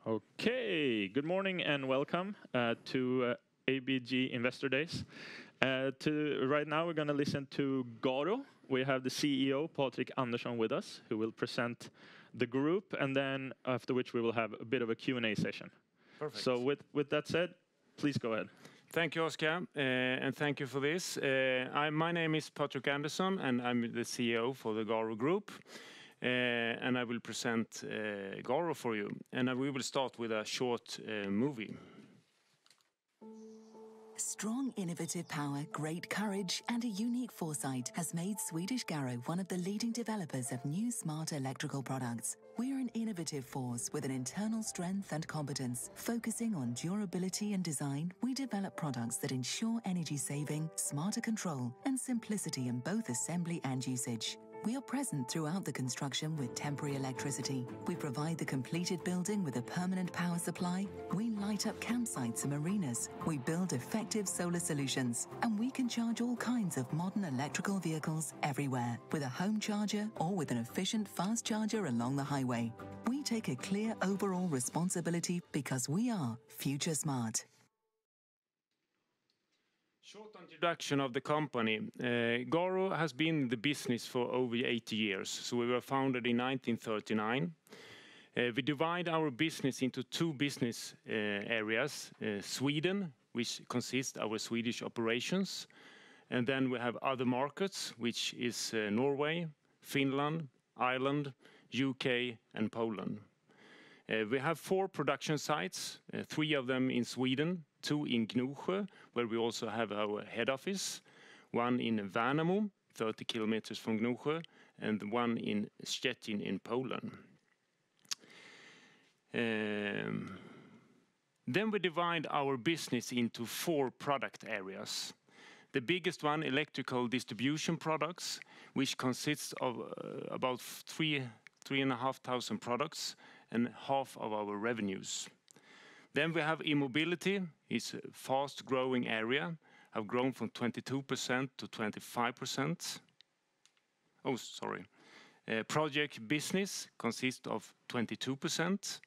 Okay, good morning and welcome to ABG Investor Days. Right now we're going to listen to Garo. We have the CEO, Patrik Andersson, with us, who will present the group, and then after which we will have a bit of a Q&A session. Perfect. So with that said, please go ahead. Thank you, Oscar, and thank you for this. My name is Patrik Andersson, and I'm the CEO for the Garo Group. And I will present Garo for you. And we will start with a short movie. Strong innovative power, great courage and a unique foresight has made Swedish Garo one of the leading developers of new smart electrical products. We're an innovative force with an internal strength and competence. Focusing on durability and design, we develop products that ensure energy saving, smarter control and simplicity in both assembly and usage. We are present throughout the construction with temporary electricity. We provide the completed building with a permanent power supply. We light up campsites and marinas. We build effective solar solutions. And we can charge all kinds of modern electrical vehicles everywhere, with a home charger or with an efficient fast charger along the highway. We take a clear overall responsibility because we are future smart. Short introduction of the company. Garo has been in the business for over 80 years. So we were founded in 1939. We divide our business into two business areas. Sweden, which consists of our Swedish operations. And then we have other markets, which is Norway, Finland, Ireland, UK and Poland. We have 4 production sites, 3 of them in Sweden, 2 in Gnosjö, where we also have our head office, 1 in Värnamo, 30 kilometers from Gnosjö, and 1 in Szczecin in Poland. Then we divide our business into 4 product areas. The biggest one, electrical distribution products, which consists of about 3,500 products and half of our revenues. Then we have e-mobility. It's a fast-growing area. Have grown from 22% to 25%. Oh, sorry. Project business consists of 22%,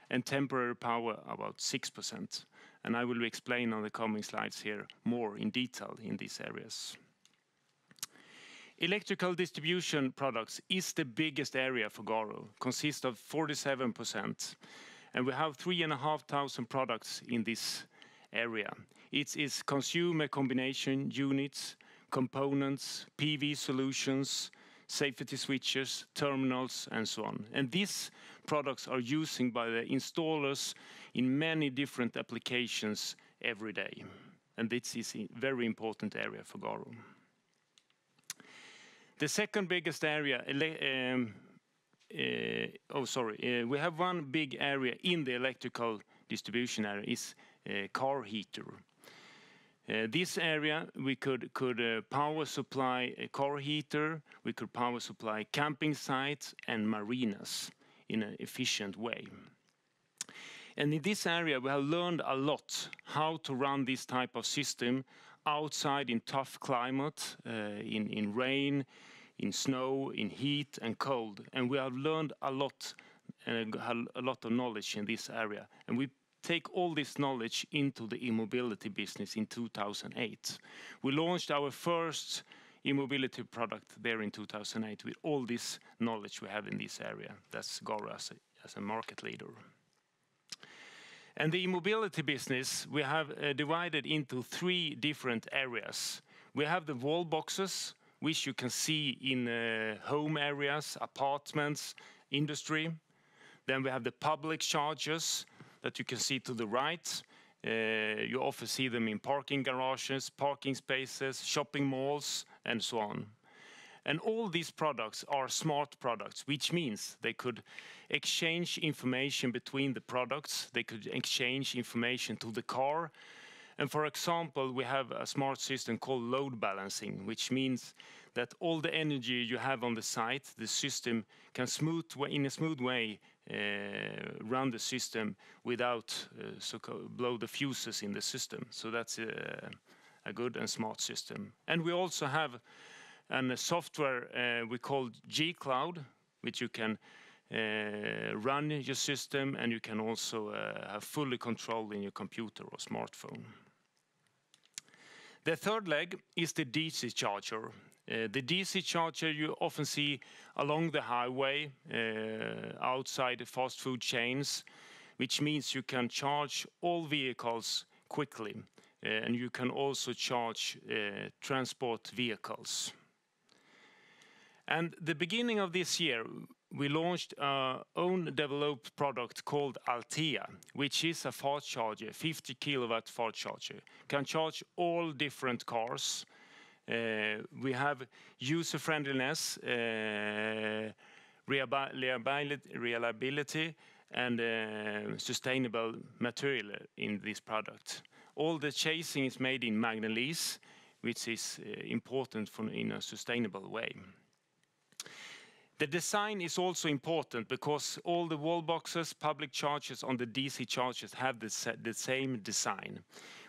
and temporary power about 6%. And I will explain on the coming slides here more in detail in these areas. Electrical distribution products is the biggest area for Garo, consists of 47%. And we have 3,500 products in this area. It is consumer combination units, components, PV solutions, safety switches, terminals, and so on. And these products are used by the installers in many different applications every day. And this is a very important area for Garo. The second biggest area, we have one big area in the electrical distribution area is car heater. This area we could power supply a car heater, we could power supply camping sites and marinas in an efficient way. And in this area we have learned a lot how to run this type of system outside in tough climate, in rain, in snow, in heat and cold. And we have learned a lot of knowledge in this area. And we take all this knowledge into the e-mobility business in 2008. We launched our first e-mobility product there in 2008 with all this knowledge we have in this area. That's Garo as a market leader. And the e-mobility business we have divided into 3 different areas. We have the wall boxes, which you can see in home areas, apartments, industry. Then we have the public chargers that you can see to the right. You often see them in parking garages, parking spaces, shopping malls, and so on. And all these products are smart products, which means they could exchange information between the products. They could exchange information to the car. And for example, we have a smart system called load balancing, which means that all the energy you have on the site, the system can in a smooth way run the system without blow the fuses in the system. So that's a good and smart system. And we also have a software we call G-Cloud, which you can run your system, and you can also have fully control in your computer or smartphone. The third leg is the DC charger. The DC charger you often see along the highway, outside the fast food chains, which means you can charge all vehicles quickly, and you can also charge transport vehicles. And the beginning of this year, we launched our own developed product called Aktier, which is a fast charger, 50 kilowatt fast charger. Can charge all different cars. We have user friendliness, reliability, and sustainable material in this product. All the chasing is made in manganese, which is important in a sustainable way. The design is also important because all the wall boxes, public chargers on the DC chargers have the same design,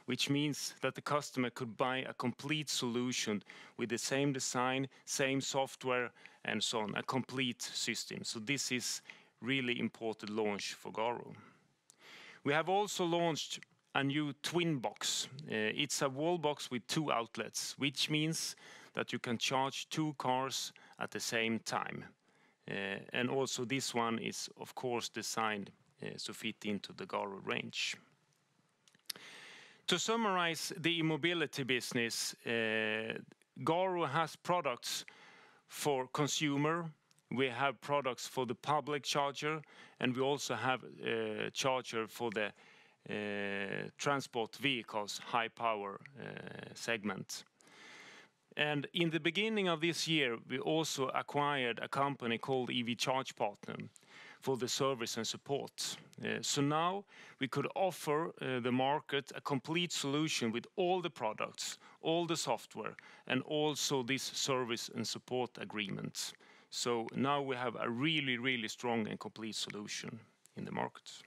which means that the customer could buy a complete solution with the same design, same software, and so on, a complete system. So this is really important launch for Garo. We have also launched a new twin box. It's a wall box with 2 outlets, which means that you can charge 2 cars at the same time. And also this one is of course designed to fit into the Garo range. To summarize the e-mobility business, Garo has products for consumer, we have products for the public charger, and we also have a charger for the transport vehicles, high power segment. And in the beginning of this year, we also acquired a company called EV Charge Partner for the service and support. So now we could offer the market a complete solution with all the products, all the software, and also this service and support agreement. So now we have a really, really strong and complete solution in the market.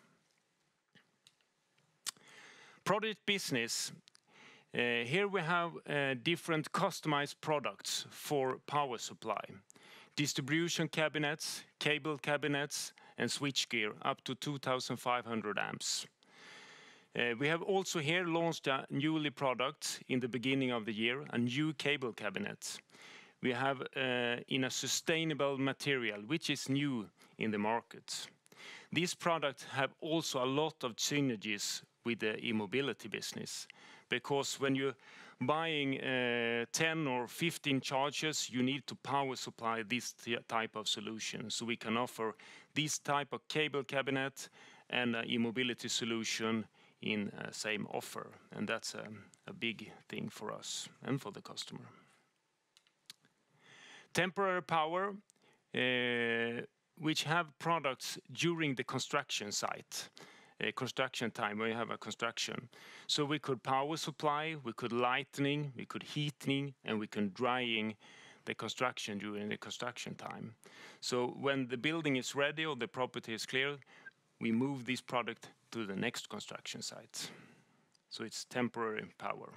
Product business. Here we have different customized products for power supply. Distribution cabinets, cable cabinets, and switchgear up to 2,500 amps. We have also here launched a newly product in the beginning of the year, a new cable cabinet. We have in a sustainable material, which is new in the market. These products have also a lot of synergies with the e-mobility business, because when you're buying 10 or 15 chargers, you need to power supply this type of solution. So we can offer this type of cable cabinet and an e-mobility solution in same offer. And that's a big thing for us and for the customer. Temporary power, which have products during the construction site. Construction time when you have a construction. So we could power supply, we could lighting, we could heating, and we can drying the construction during the construction time. So when the building is ready or the property is clear, we move this product to the next construction site. So it's temporary power.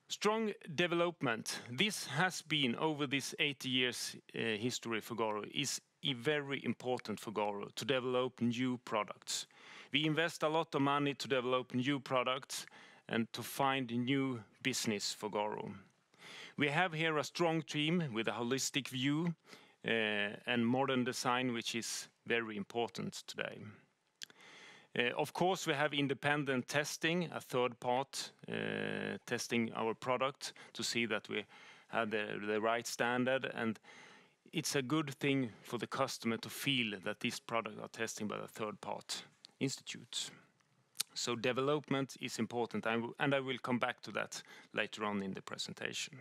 Strong development. This has been over this 80 years history for Garo is very important for Garo to develop new products. We invest a lot of money to develop new products and to find new business for Garo. We have here a strong team with a holistic view and modern design, which is very important today. Of course, we have independent testing, a third part testing our product to see that we have the right standard, and it's a good thing for the customer to feel that these products are tested by a third-part institute. So development is important, and I will come back to that later on in the presentation.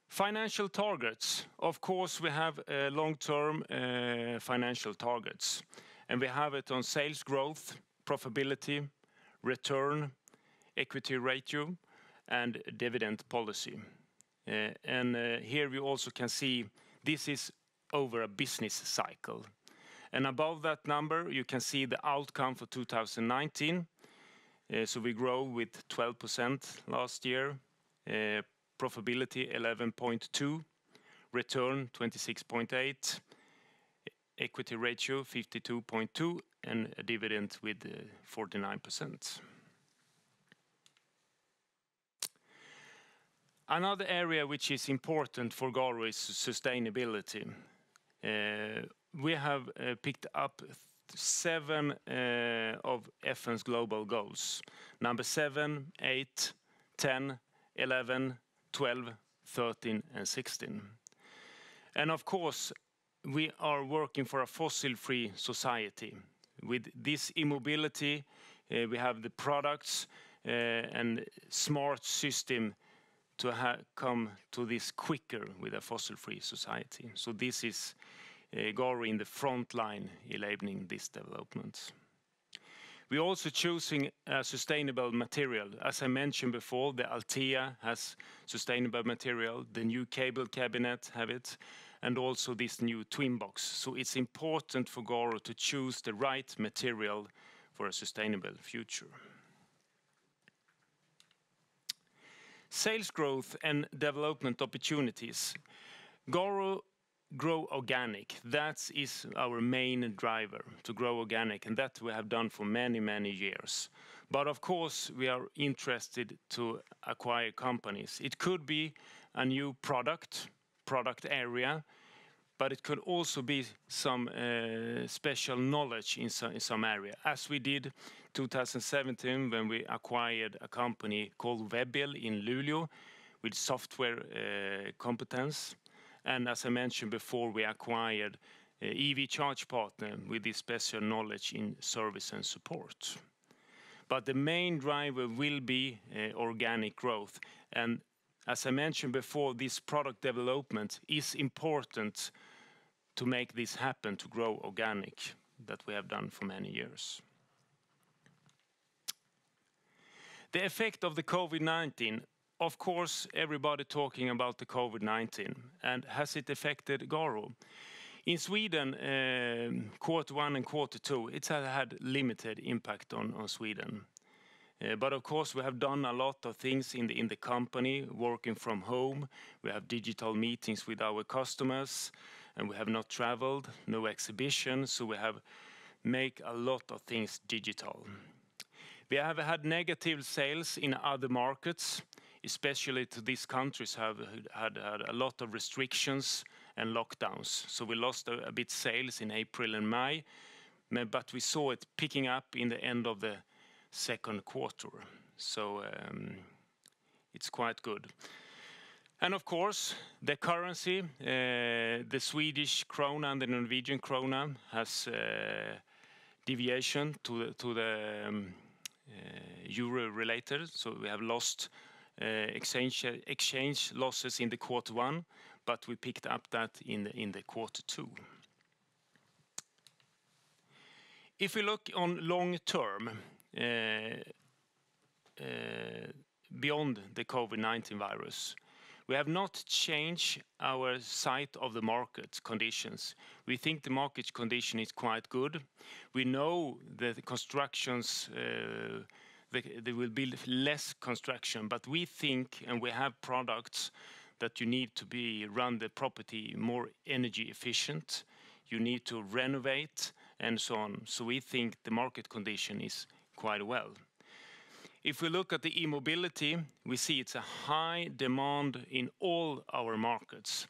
Financial targets. Of course, we have long-term financial targets, and we have it on sales growth, profitability, return, equity ratio, and dividend policy. And here we also can see this is over a business cycle. And above that number, you can see the outcome for 2019. So we grow with 12% last year. profitability 11.2%, return 26.8%, equity ratio 52.2%, and a dividend with 49%. Another area which is important for Garo is sustainability. We have picked up 7 of FN's global goals. Number 7, 8, 10, 11, 12, 13 and 16. And of course, we are working for a fossil-free society. With this e-mobility, we have the products and smart system to come to this quicker with a fossil-free society. So this is Garo in the front line enabling this development. We're also choosing a sustainable material. As I mentioned before, the Aktier has sustainable material, the new cable cabinet have it, and also this new twin box. So it's important for Garo to choose the right material for a sustainable future. Sales growth and development opportunities. Garo grow organic. That is our main driver, to grow organic, and that we have done for many, many years. But of course, we are interested to acquire companies. It could be a new product area, but it could also be some special knowledge in some area, as we did 2017 when we acquired a company called Webbill in Luleå with software competence. And as I mentioned before, we acquired EV Charge Partner with this special knowledge in service and support. But the main driver will be organic growth. And as I mentioned before, this product development is important to make this happen, to grow organic, that we have done for many years. The effect of the COVID-19, of course, everybody talking about the COVID-19, and has it affected Garo? In Sweden, Q1 and Q2, it has had limited impact on Sweden. But of course, we have done a lot of things in the company, working from home. We have digital meetings with our customers, and we have not traveled, no exhibitions, so we have made a lot of things digital. We have had negative sales in other markets, especially to these countries have had a lot of restrictions and lockdowns. So we lost a bit sales in April and May, but we saw it picking up in the end of the second quarter. So it's quite good. And of course, the currency, the Swedish krona and the Norwegian krona has deviation to the euro related. So we have lost exchange losses in the Q1, but we picked up that in the Q2. If we look on long term, beyond the COVID-19 virus, we have not changed our sight of the market conditions. We think the market condition is quite good. We know that the constructions, there will be less construction, but we think, and we have products that you need to run the property more energy efficient. You need to renovate and so on. So we think the market condition is quite well. If we look at the e-mobility, we see it's a high demand in all our markets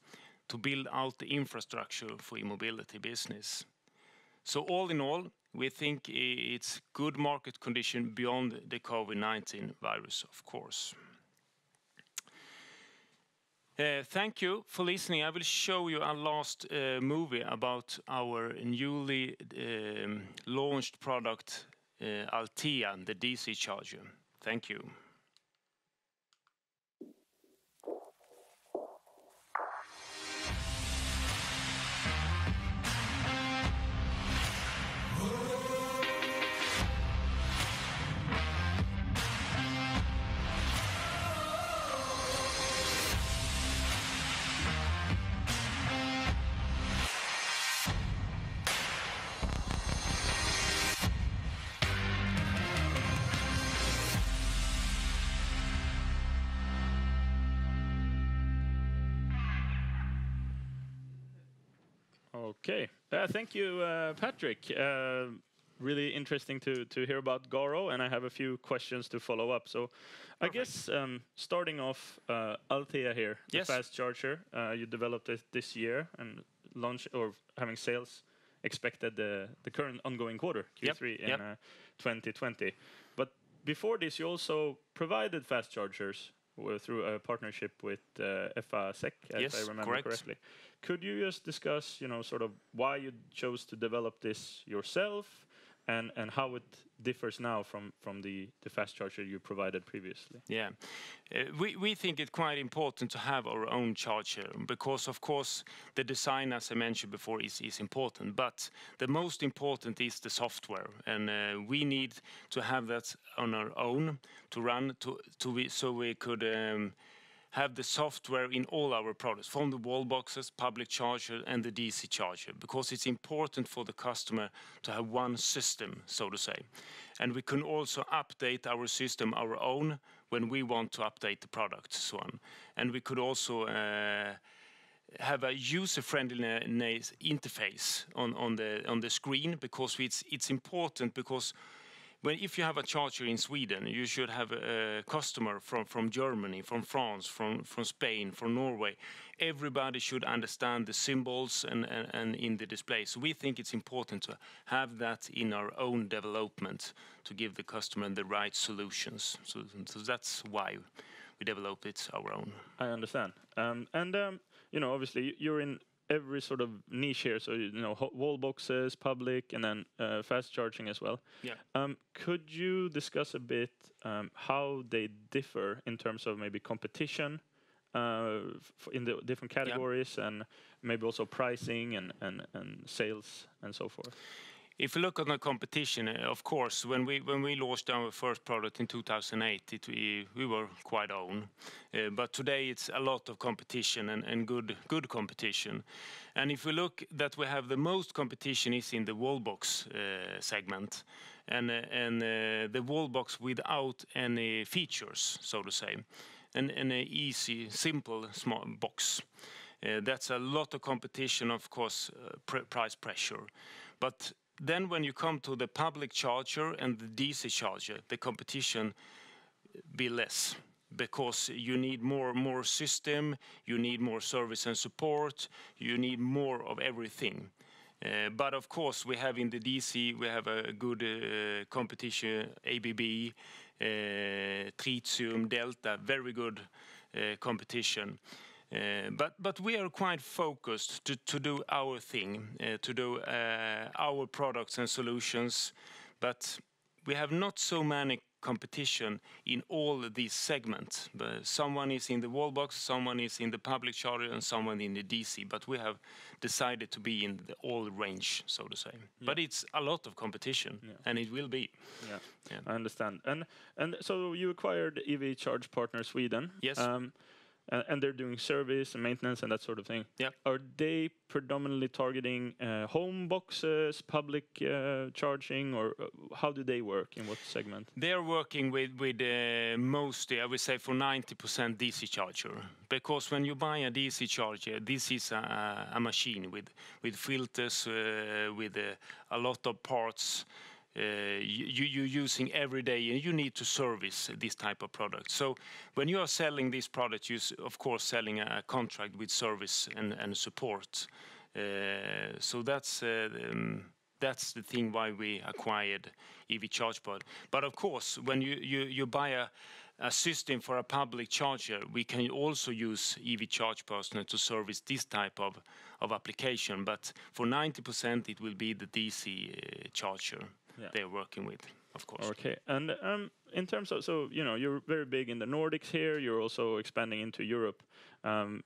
to build out the infrastructure for e-mobility business. So all in all, we think it's good market condition beyond the COVID-19 virus, of course. Thank you for listening. I will show you a last movie about our newly launched product, Aktier, the DC charger. Thank you. Okay. Thank you, Patrik. Really interesting to hear about Garo, and I have a few questions to follow up. So I guess starting off, Althea here, the fast charger, you developed it this year and launched or having sales expected the current ongoing quarter, Q3 in 2020. But before this, you also provided fast chargers through a partnership with ABGSC, as I remember correctly. Could you just discuss, sort of why you chose to develop this yourself and how it differs now from the fast charger you provided previously? Yeah, we think it's quite important to have our own charger because, of course, the design, as I mentioned before, is important. But the most important is the software, and we need to have that on our own to run so we could have the software in all our products, from the wall boxes, public charger, and the DC charger, because it's important for the customer to have one system, so to say. And we can also update our system, our own, when we want to update the product, so on. And we could also have a user-friendly interface on the screen, because it's important, because if you have a charger in Sweden, you should have a customer from Germany, from France, from Spain, from Norway. Everybody should understand the symbols and in the display. So we think it's important to have that in our own development to give the customer the right solutions. So that's why we develop it our own. I understand. Obviously you're in every sort of niche here, so wall boxes, public, and then fast charging as well. Yeah. Could you discuss a bit how they differ in terms of maybe competition in the different categories, and maybe also pricing and sales and so forth? If you look at the competition, of course, when we launched our first product in 2008, we were quite own. But today it's a lot of competition and good competition. And if we look that we have the most competition is in the wall box segment, and the wall box without any features, so to say, and an easy, simple, small box. That's a lot of competition, of course, price pressure. But then when you come to the public charger and the DC charger, the competition be less, because you need more system, you need more service and support, you need more of everything. But of course we have in the DC, we have a good competition, ABB, Tritium, Detta, very good competition. But we are quite focused to do our thing, to do our products and solutions. But we have not so many competition in all these segments. But someone is in the wall box, someone is in the public charger, and someone in the DC. But we have decided to be in the all range, so to say. Yeah. But it's a lot of competition, and it will be. Yeah, I understand. And so you acquired EV Charge Partner Sweden. Yes. And they're doing service and maintenance and that sort of thing. Yeah. Are they predominantly targeting home boxes, public charging, or how do they work, in what segment? They're working with mostly, I would say, for 90% DC charger. Because when you buy a DC charger, this is a machine with filters, with a lot of parts. You're using every day, and you need to service this type of product. So when you are selling this product, you're of course selling a contract with service and support. So that's the thing why we acquired EV Charge Pod. But of course, when you buy a system for a public charger, we can also use EV Charge Partner to service this type of application. But for 90%, it will be the DC charger. Yeah. They're working with, of course. Okay, and in terms of, so you're very big in the Nordics here. You're also expanding into Europe.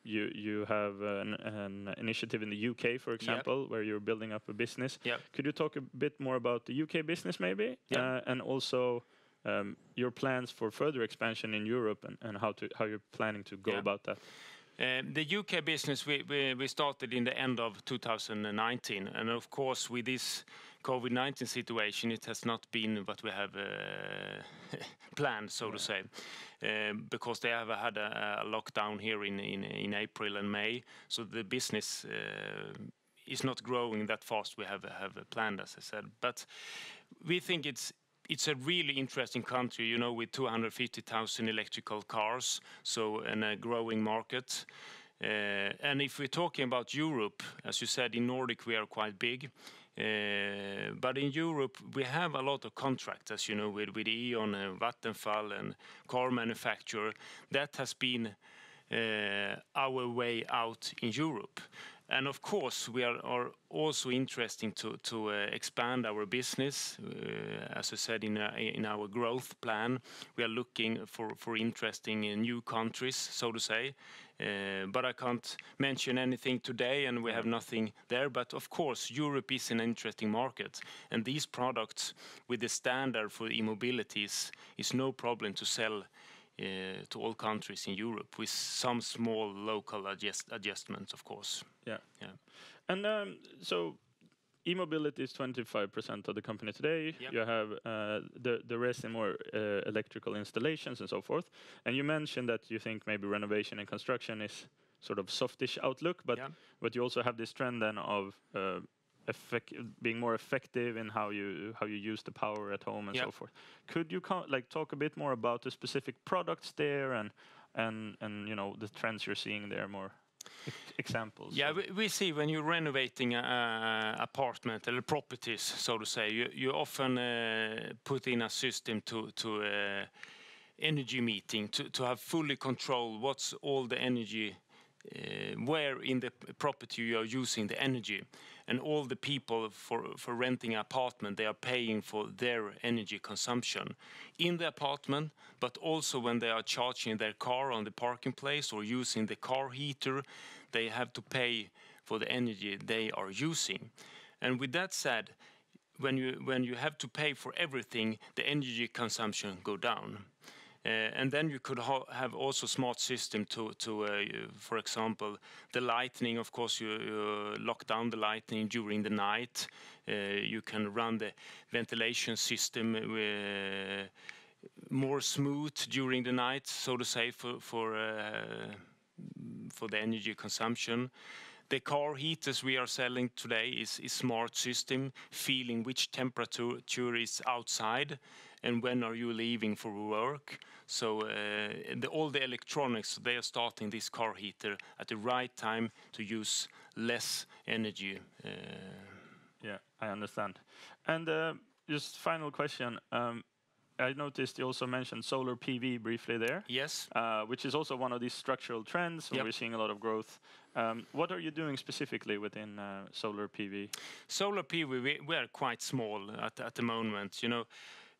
You have an initiative in the UK, for example, where you're building up a business. Yeah. Could you talk a bit more about the UK business, maybe? Yeah. And also your plans for further expansion in Europe, and how you're planning to go about that. The UK business we started in the end of 2019, and of course with this COVID-19 situation, it has not been what we have planned, so to say, because they have had a lockdown here in April and May. So the business is not growing that fast. We have planned, as I said, but we think it's a really interesting country, you know, with 250,000 electrical cars, so in a growing market. And if we're talking about Europe, as you said, in Nordic we are quite big. But in Europe we have a lot of contracts, as you know, with E.ON and Vattenfall and car manufacturer. That has been our way out in Europe. And of course we are also interested to expand our business. As I said, in our growth plan, we are looking for interesting new countries, so to say. But I can't mention anything today, and we have nothing there. But of course, Europe is an interesting market, and these products with the standard for e-mobilities is no problem to sell to all countries in Europe, with some small local adjustments, of course. Yeah. And so e-mobility is 25% of the company today. Yep. You have the rest in more electrical installations and so forth. And you mentioned that you think maybe renovation and construction is sort of softish outlook, but you also have this trend then of being more effective in how you use the power at home and so forth. Could you talk a bit more about the specific products there and you know, the trends you're seeing there, more examples? Yeah, we see when you're renovating an apartment or properties, so to say, you often put in a system to energy meeting to have fully control what's all the energy, where in the property you are using the energy. And all the people for renting an apartment, they are paying for their energy consumption in the apartment, but also when they are charging their car on the parking place or using the car heater, they have to pay for the energy they are using. And with that said, when you have to pay for everything, the energy consumption go down. And then you could have also smart system to for example, the lighting. Of course, you lock down the lighting during the night. You can run the ventilation system more smooth during the night, so to say, for the energy consumption. The car heaters we are selling today is smart system, feeling which temperature is outside and when are you leaving for work. So all the electronics, they are starting this car heater at the right time to use less energy. Yeah, I understand. And just final question. I noticed you also mentioned solar PV briefly there. Yes. Which is also one of these structural trends, and we're seeing a lot of growth. What are you doing specifically within solar PV? Solar PV, we are quite small at the moment. You know,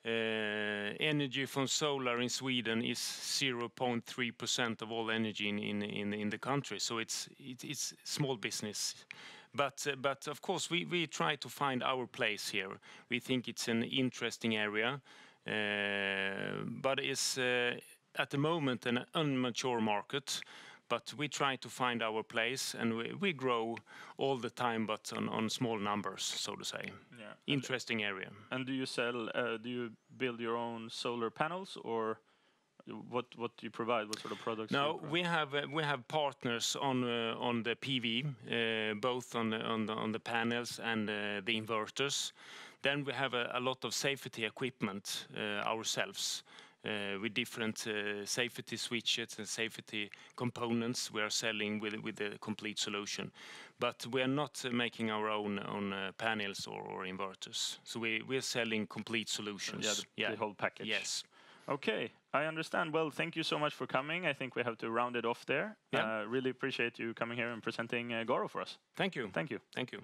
energy from solar in Sweden is 0.3% of all energy in the country. So it's small business. But of course we try to find our place here. We think it's an interesting area. But it's at the moment an immature market, but we try to find our place, and we grow all the time, but on small numbers, so to say. Yeah. Interesting area. And do you sell? Do you build your own solar panels, or what do you provide? What sort of products? No, we have partners on the PV, both on the panels and the inverters. Then we have a lot of safety equipment ourselves with different safety switches and safety components we are selling with the complete solution. But we are not making our own panels or inverters. So we are selling complete solutions. Yeah, the whole package. Yes. Okay, I understand. Well, thank you so much for coming. I think we have to round it off there. Yeah. Really appreciate you coming here and presenting Garo for us. Thank you. Thank you. Thank you.